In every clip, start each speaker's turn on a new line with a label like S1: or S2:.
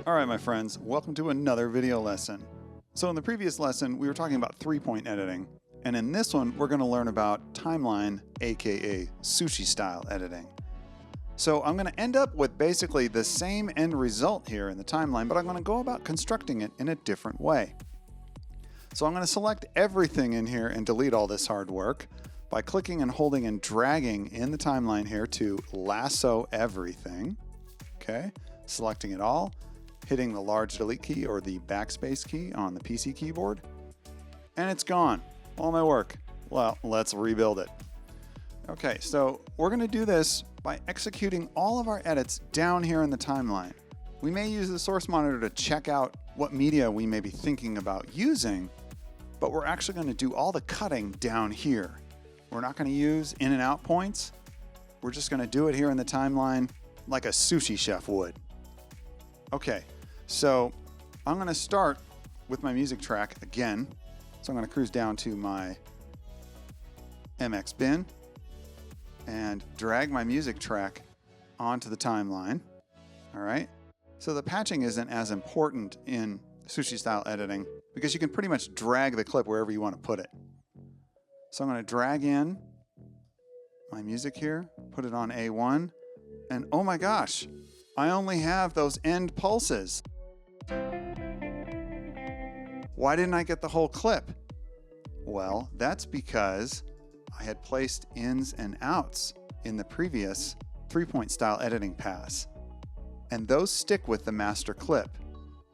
S1: Alright my friends, welcome to another video lesson. So in the previous lesson we were talking about 3-point editing, and in this one we're going to learn about timeline, aka sushi-style editing. So I'm going to end up with basically the same end result here in the timeline, but I'm going to go about constructing it in a different way. So I'm going to select everything in here and delete all this hard work by clicking and holding and dragging in the timeline here to lasso everything. Okay, selecting it all, hitting the large delete key or the backspace key on the PC keyboard, and it's gone. All my work. Well, let's rebuild it. Okay, so we're going to do this by executing all of our edits down here in the timeline. We may use the source monitor to check out what media we may be thinking about using, but we're actually going to do all the cutting down here. We're not going to use in and out points. We're just going to do it here in the timeline like a sushi chef would. Okay, so I'm going to start with my music track again. So I'm going to cruise down to my MX bin and drag my music track onto the timeline. All right. So the patching isn't as important in sushi-style editing because you can pretty much drag the clip wherever you want to put it. So I'm going to drag in my music here, put it on A1, and oh my gosh, I only have those end pulses. Why didn't I get the whole clip? Well, that's because I had placed ins and outs in the previous 3-point style editing pass, and those stick with the master clip.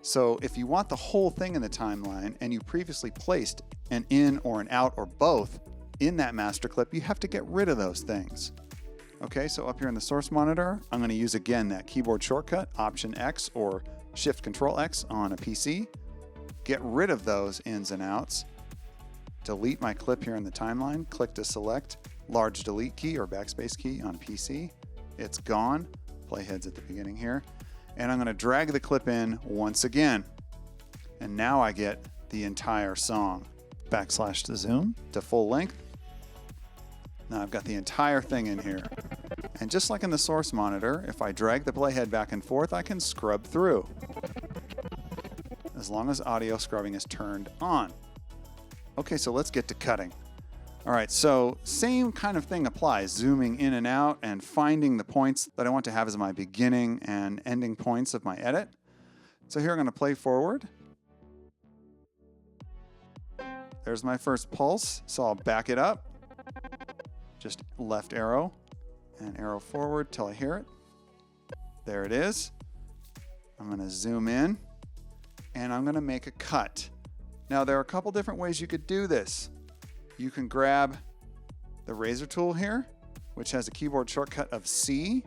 S1: So if you want the whole thing in the timeline and you previously placed an in or an out or both in that master clip, you have to get rid of those things. Okay, so up here in the source monitor, I'm going to use again that keyboard shortcut, Option X or Shift Control X on a PC. Get rid of those ins and outs. Delete my clip here in the timeline. Click to select, large delete key or backspace key on PC. It's gone. Playhead's at the beginning here. And I'm going to drag the clip in once again. And now I get the entire song. Backslash to zoom to full length. Now I've got the entire thing in here. And just like in the source monitor, if I drag the playhead back and forth, I can scrub through. As long as audio scrubbing is turned on. Okay, so let's get to cutting. All right, so same kind of thing applies, zooming in and out and finding the points that I want to have as my beginning and ending points of my edit. So here I'm going to play forward. There's my first pulse, so I'll back it up. Just left arrow and arrow forward till I hear it. There it is. I'm going to zoom in and I'm going to make a cut. Now there are a couple different ways you could do this. You can grab the razor tool here, which has a keyboard shortcut of C,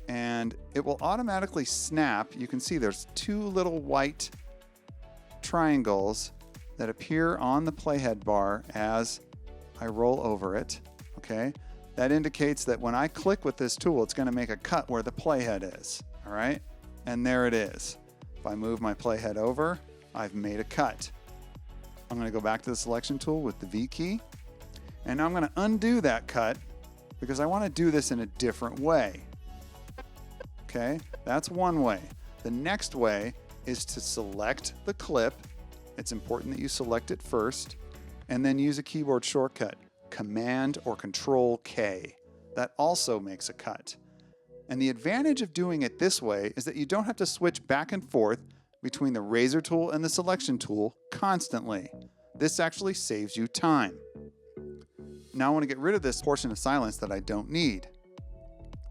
S1: and it will automatically snap. You can see there's two little white triangles that appear on the playhead bar as I roll over it. Okay, that indicates that when I click with this tool, it's going to make a cut where the playhead is. All right, and there it is. If I move my playhead over, I've made a cut. I'm going to go back to the selection tool with the V key, and I'm going to undo that cut because I want to do this in a different way. Okay, that's one way. The next way is to select the clip. It's important that you select it first, and then use a keyboard shortcut, Command or Control K. That also makes a cut. And the advantage of doing it this way is that you don't have to switch back and forth between the razor tool and the selection tool constantly. This actually saves you time. Now I want to get rid of this portion of silence that I don't need.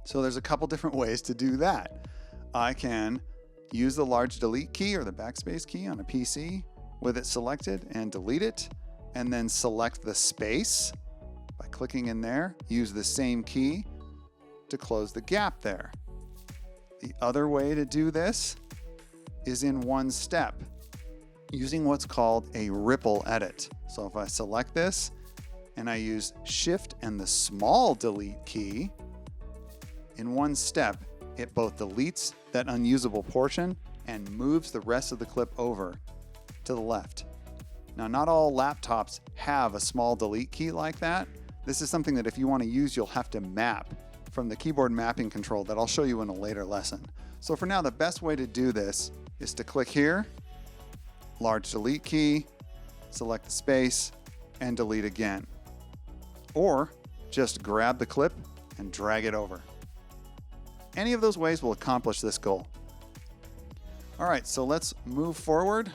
S1: So there's a couple different ways to do that. I can use the large delete key or the backspace key on a PC with it selected and delete it, and then select the space by clicking in there. Use the same key to close the gap there. The other way to do this is in one step, using what's called a ripple edit. So if I select this and I use Shift and the small delete key, in one step, it both deletes that unusable portion and moves the rest of the clip over to the left. Now, not all laptops have a small delete key like that, This is something that if you want to use, you'll have to map from the keyboard mapping control that I'll show you in a later lesson. So for now, the best way to do this is to click here, large delete key, select the space, and delete again. Or just grab the clip and drag it over. Any of those ways will accomplish this goal. All right, so let's move forward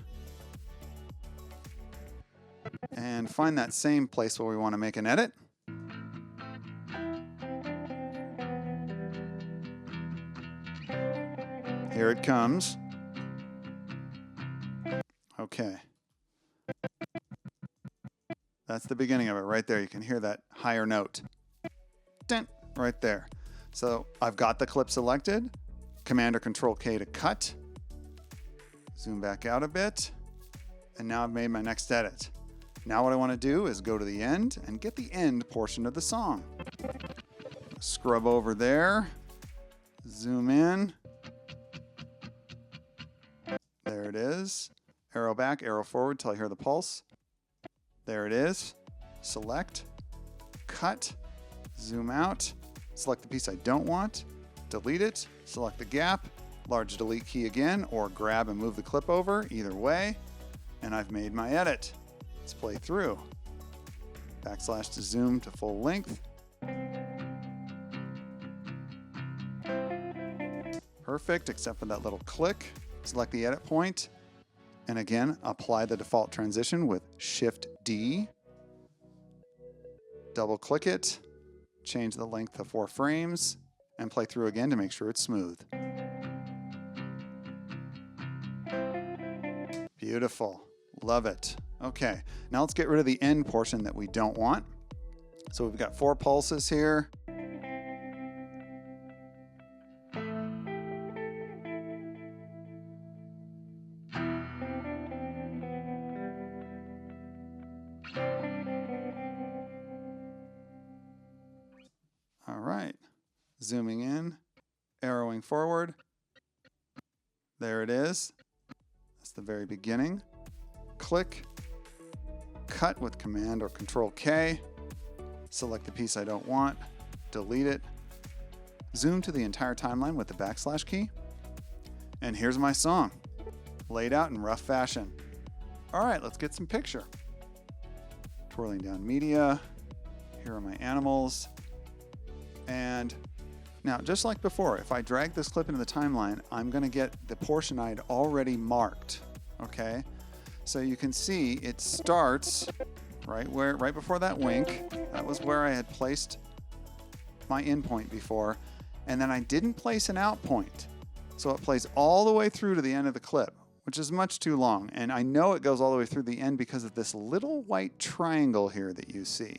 S1: and find that same place where we want to make an edit. Here it comes. Okay. That's the beginning of it right there. You can hear that higher note. Dun, right there. So I've got the clip selected. Command or Control K to cut. Zoom back out a bit. And now I've made my next edit. Now what I want to do is go to the end and get the end portion of the song. Scrub over there. Zoom in. There it is. Arrow back, arrow forward till I hear the pulse. There it is. Select. Cut. Zoom out. Select the piece I don't want. Delete it. Select the gap. Large delete key again, or grab and move the clip over. Either way. And I've made my edit. Let's play through. Backslash to zoom to full length. Perfect, except for that little click. Select the edit point. And again, apply the default transition with Shift D. Double click it. Change the length to 4 frames. And play through again to make sure it's smooth. Beautiful. Love it. Okay, now let's get rid of the end portion that we don't want. So we've got 4 pulses here. All right, zooming in, arrowing forward. There it is. That's the very beginning. Click, cut with Command or Control K, select the piece I don't want, delete it, zoom to the entire timeline with the backslash key, and here's my song, laid out in rough fashion. All right, let's get some picture. Twirling down media, here are my animals, and now just like before, if I drag this clip into the timeline, I'm gonna get the portion I'd already marked, okay? So you can see it starts right before that wink. That was where I had placed my in point before. And then I didn't place an out point. So it plays all the way through to the end of the clip, which is much too long. And I know it goes all the way through the end because of this little white triangle here that you see.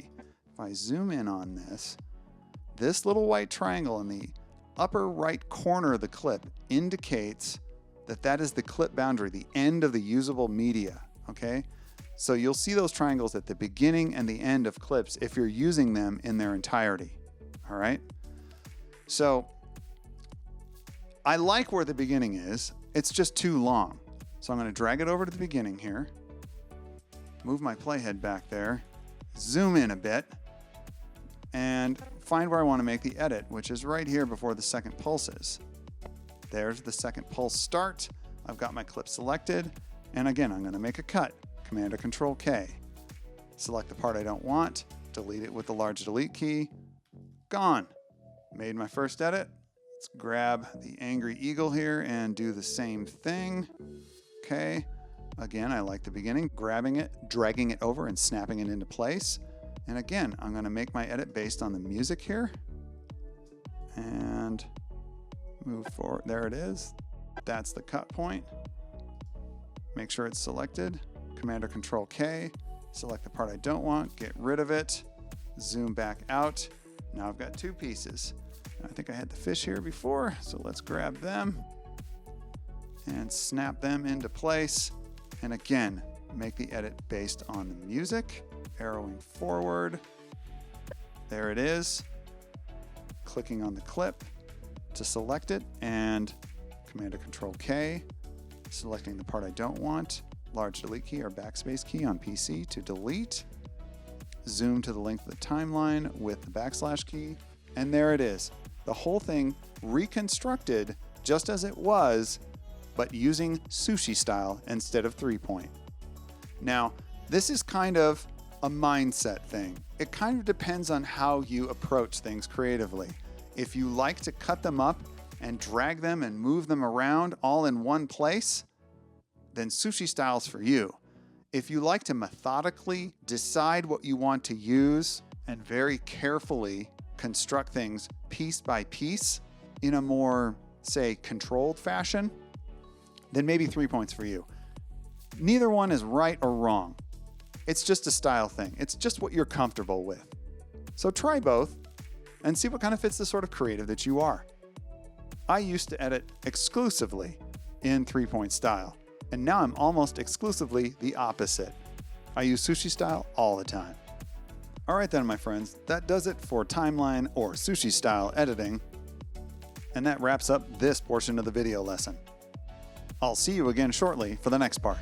S1: If I zoom in on this little white triangle in the upper right corner of the clip indicates that is the clip boundary, the end of the usable media, okay? So you'll see those triangles at the beginning and the end of clips if you're using them in their entirety, all right? So I like where the beginning is. It's just too long. So I'm gonna drag it over to the beginning here, move my playhead back there, zoom in a bit, and find where I wanna make the edit, which is right here before the second pulse is. There's the second pulse start. I've got my clip selected. And again, I'm gonna make a cut. Command or Control K. Select the part I don't want. Delete it with the large delete key. Gone. Made my first edit. Let's grab the angry eagle here and do the same thing. Okay. Again, I like the beginning. Grabbing it, dragging it over and snapping it into place. And again, I'm gonna make my edit based on the music here. And move forward. There it is. That's the cut point. Make sure it's selected. Command or Control K. Select the part I don't want. Get rid of it. Zoom back out. Now I've got 2 pieces. I think I had the fish here before, so let's grab them and snap them into place. And again, make the edit based on the music. Arrowing forward. There it is. Clicking on the clip to select it, and Command or Control K, selecting the part I don't want, large delete key or backspace key on PC to delete, zoom to the length of the timeline with the backslash key. And there it is. The whole thing reconstructed just as it was, but using Sushi-Style instead of 3-point. Now, this is kind of a mindset thing. It kind of depends on how you approach things creatively. If you like to cut them up and drag them and move them around all in one place, then Sushi-Style's for you. If you like to methodically decide what you want to use and very carefully construct things piece by piece in a more, say, controlled fashion, then maybe 3-point's for you. Neither one is right or wrong. It's just a style thing. It's just what you're comfortable with. So try both and see what kind of fits the sort of creative that you are. I used to edit exclusively in 3-point style, and now I'm almost exclusively the opposite. I use Sushi-Style all the time. All right then, my friends, that does it for timeline or Sushi-Style editing. And that wraps up this portion of the video lesson. I'll see you again shortly for the next part.